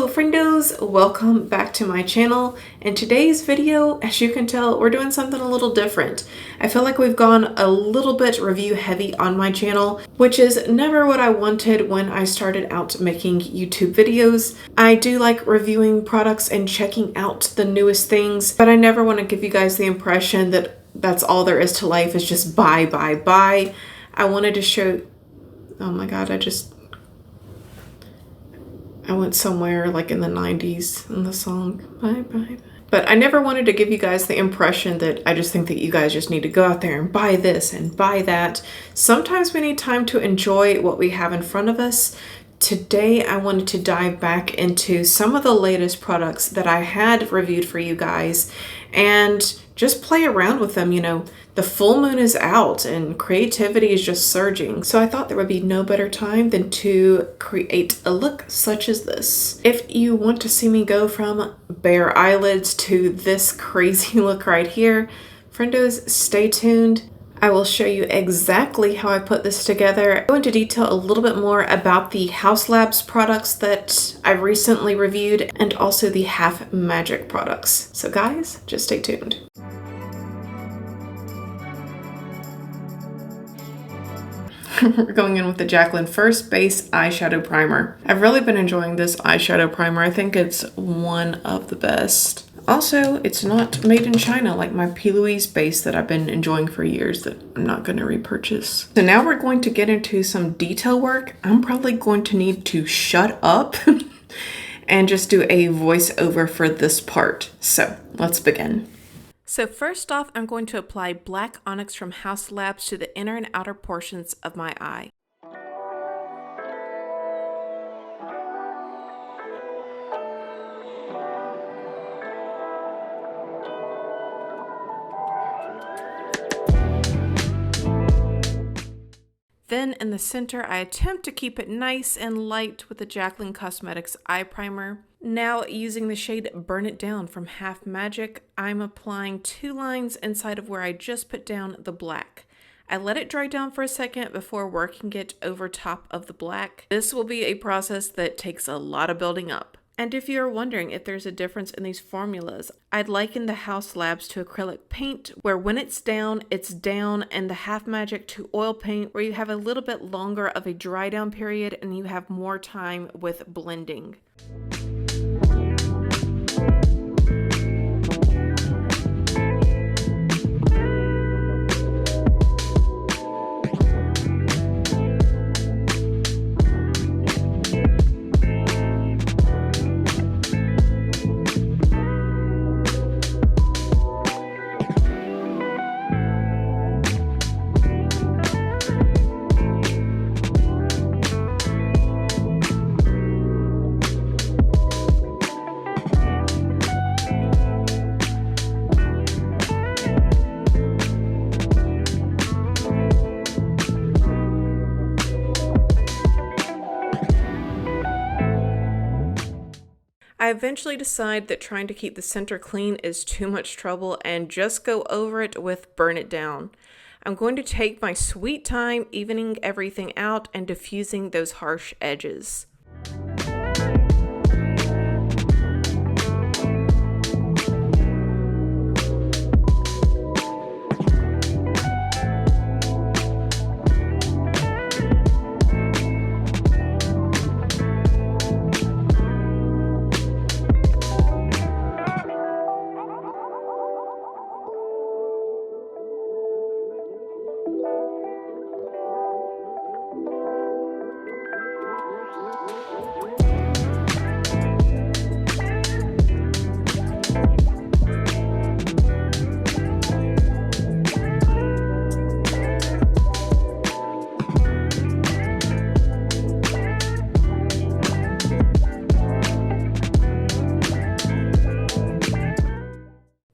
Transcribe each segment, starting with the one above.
Hello Friendos, welcome back to my channel. In today's video, as you can tell, we're doing something a little different. I feel like we've gone a little bit review heavy on my channel, which is never what I wanted when I started out making YouTube videos. I do like reviewing products and checking out the newest things, but I never want to give you guys the impression that that's all there is to life is just buy. I wanted to show, oh my god, I went somewhere like in the 90s in the song, bye. But I never wanted to give you guys the impression that I just think that you guys just need to go out there and buy this and buy that. Sometimes we need time to enjoy what we have in front of us. Today, I wanted to dive back into some of the latest products that I had reviewed for you guys and just play around with them. You know, the full moon is out and creativity is just surging. So I thought there would be no better time than to create a look such as this. If you want to see me go from bare eyelids to this crazy look right here, Friendos, stay tuned. I will show you exactly how I put this together. I go into detail a little bit more about the Haus Labs products that I recently reviewed and also the Half Magic products. So guys, just stay tuned. We're going in with the Jaclyn First Base Eyeshadow Primer. I've really been enjoying this eyeshadow primer. I think it's one of the best. Also, it's not made in China like my P. Louise base that I've been enjoying for years that I'm not going to repurchase. So now we're going to get into some detail work. I'm probably going to need to shut up and just do a voiceover for this part. So let's begin. So first off, I'm going to apply Black Onyx from Haus Labs to the inner and outer portions of my eye. Then in the center, I attempt to keep it nice and light with the Jaclyn Cosmetics Eye Primer. Now, using the shade Burn It Down from Half Magic, I'm applying 2 lines inside of where I just put down the black. I let it dry down for a second before working it over top of the black. This will be a process that takes a lot of building up. And if you're wondering if there's a difference in these formulas, I'd liken the Haus Labs to acrylic paint, where when it's down, and the Half Magic to oil paint, where you have a little bit longer of a dry down period and you have more time with blending. I eventually decide that trying to keep the center clean is too much trouble and just go over it with Burn It Down. I'm going to take my sweet time evening everything out and diffusing those harsh edges.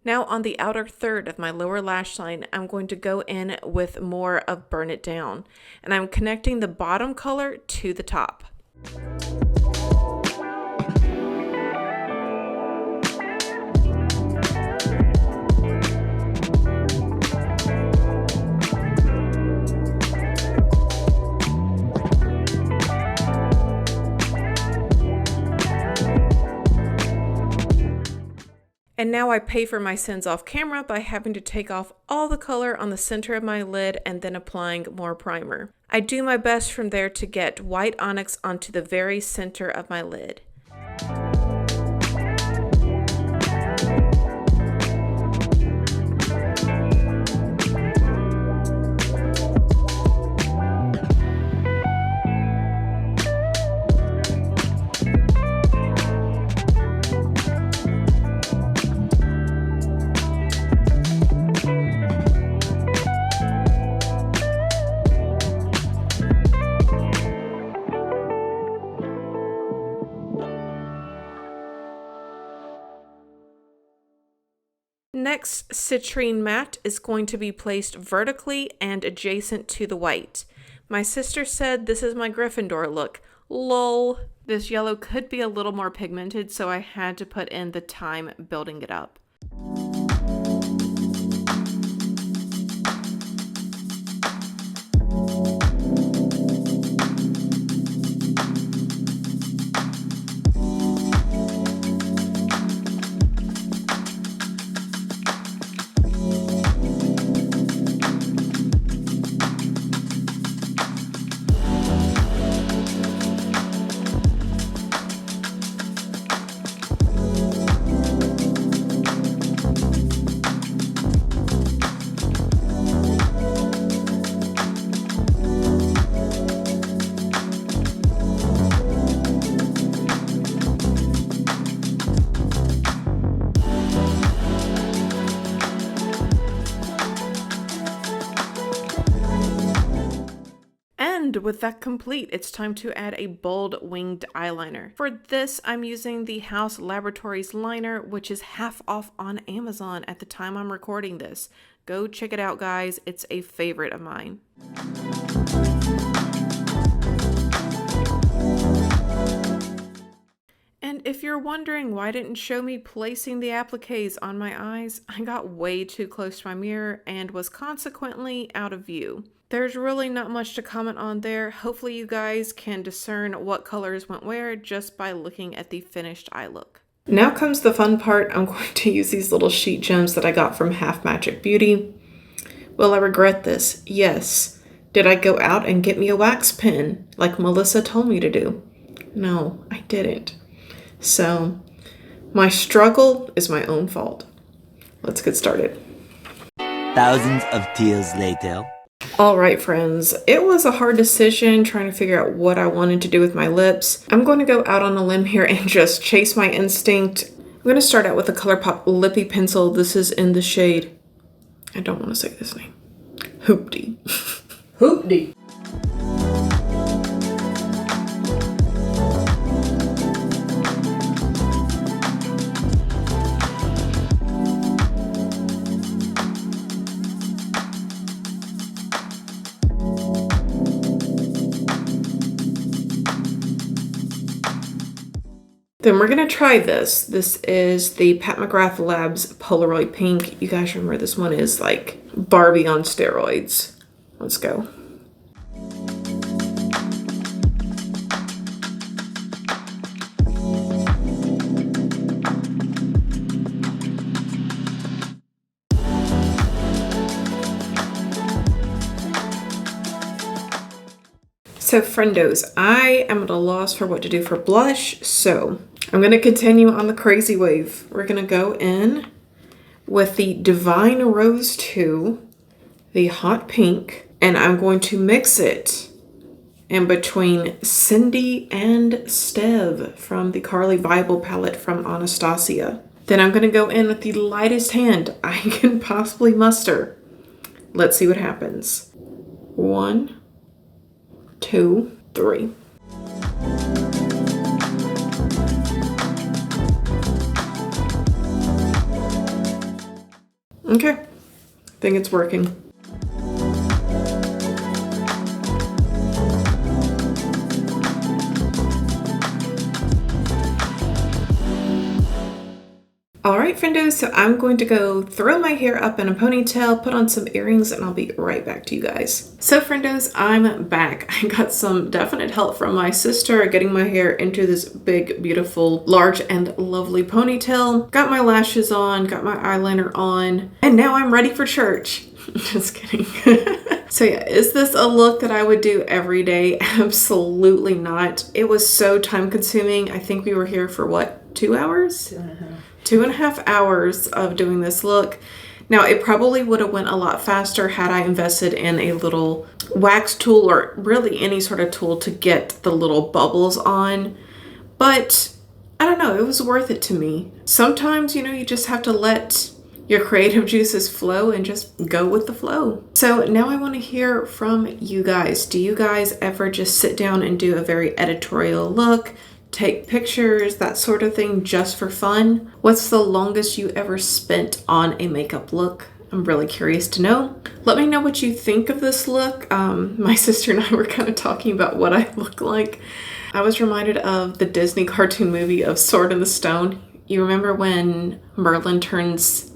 Now on the outer third of my lower lash line, I'm going to go in with more of Burn It Down, and I'm connecting the bottom color to the top. And now I pay for my sins off camera by having to take off all the color on the center of my lid and then applying more primer. I do my best from there to get white onyx onto the very center of my lid. Next, citrine matte is going to be placed vertically and adjacent to the white. My sister said this is my Gryffindor look. Lol. This yellow could be a little more pigmented, so I had to put in the time building it up. And with that complete, it's time to add a bold winged eyeliner. For this, I'm using the Haus Laboratories liner, which is half off on Amazon at the time I'm recording this. Go check it out, guys. It's a favorite of mine. And if you're wondering why I didn't show me placing the appliques on my eyes, I got way too close to my mirror and was consequently out of view. There's really not much to comment on there. Hopefully you guys can discern what colors went where just by looking at the finished eye look. Now comes the fun part. I'm going to use these little sheet gems that I got from Half Magic Beauty. Will I regret this? Yes. Did I go out and get me a wax pen like Melissa told me to do? No, I didn't. So my struggle is my own fault. Let's get started. Thousands of tears later. All right, friends, it was a hard decision trying to figure out what I wanted to do with my lips. I'm going to go out on a limb here and just chase my instinct. I'm going to start out with a ColourPop Lippy Pencil. This is in the shade, I don't want to say this name, Hoopty. Hoopty. Then we're going to try this. This is the Pat McGrath Labs Polaroid Pink. You guys remember this one is like Barbie on steroids. Let's go. So Friendos, I am at a loss for what to do for blush, so I'm going to continue on the crazy wave. We're going to go in with the Divine Rose 2, the Hot Pink, and I'm going to mix it in between Cindy and Stev from the Carly Bible palette from Anastasia. Then I'm going to go in with the lightest hand I can possibly muster. Let's see what happens. 1, 2, 3. Okay, I think it's working. All right, friendos, so I'm going to go throw my hair up in a ponytail, put on some earrings, and I'll be right back to you guys. So friendos, I'm back. I got some definite help from my sister getting my hair into this big, beautiful, large, and lovely ponytail. Got my lashes on, got my eyeliner on, and now I'm ready for church. Just kidding. So yeah, is this a look that I would do every day? Absolutely not. It was so time consuming. I think we were here for what, 2 hours? 2.5 hours of doing this look. Now, it probably would have went a lot faster had I invested in a little wax tool or really any sort of tool to get the little bubbles on. But I don't know, it was worth it to me. Sometimes, you know, you just have to let your creative juices flow and just go with the flow. So now I want to hear from you guys. Do you guys ever just sit down and do a very editorial look? Take pictures, that sort of thing, just for fun? What's the longest you ever spent on a makeup look? I'm really curious to know. Let me know what you think of this look. My sister and I were kind of talking about what I look like. I was reminded of the Disney cartoon movie of Sword in the Stone. You remember when Merlin turns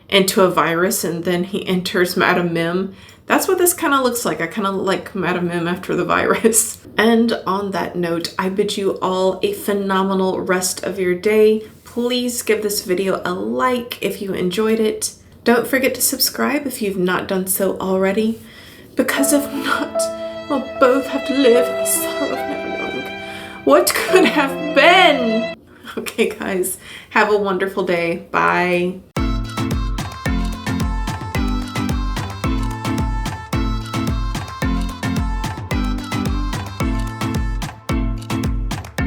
into a virus and then he enters Madame Mim? That's what this kind of looks like. I kind of look like Madame Mim after the virus. And on that note, I bid you all a phenomenal rest of your day. Please give this video a like if you enjoyed it. Don't forget to subscribe if you've not done so already. Because if not, we'll both have to live in the sorrow of never knowing what could have been. Okay, guys, have a wonderful day. Bye.